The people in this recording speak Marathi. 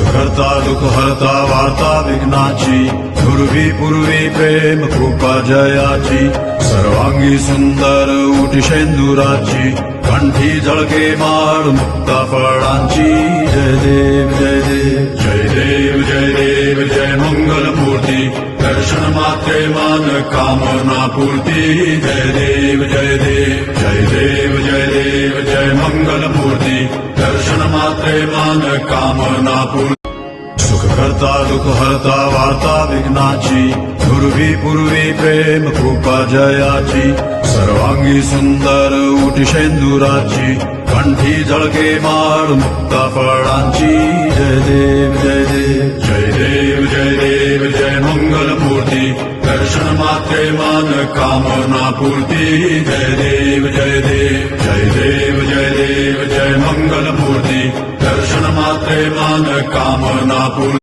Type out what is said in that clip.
करता दुःख हरता वार्ता विघ्नाची, पूर्वी पूर्वी प्रेम कृपा जयाची, सर्वांगी सुंदर उटी शेंदुराची, कंठी झळके माळ मुक्ता फळांची. जय देव जय देव जय देव जय देव जय मंगल मूर्ती, दर्शन मात्रे मान कामना पूर्ती. जय देव जय देव जय देव जय देव जय मंगल मूर्ती, दर्शन मात्रे मान कामना पूर्ती. सुख करता दुःख हरता वार्ता विघ्नाची, पूर्वी पूर्वी प्रेम कृपा जयाची, सर्वांगी सुंदर उटी शेंदुराची, कंठी झळके माळ मुक्ता फळांची. जय देव जय देव जय देव जय देव जय मंगल मूर्ती, दर्शन मात्रे मान कामना पूर्ती. जय देव जय देव जय देव जय देव जय मंगल मूर्ती, दर्शन मात्रे मान कामना पूर्ती.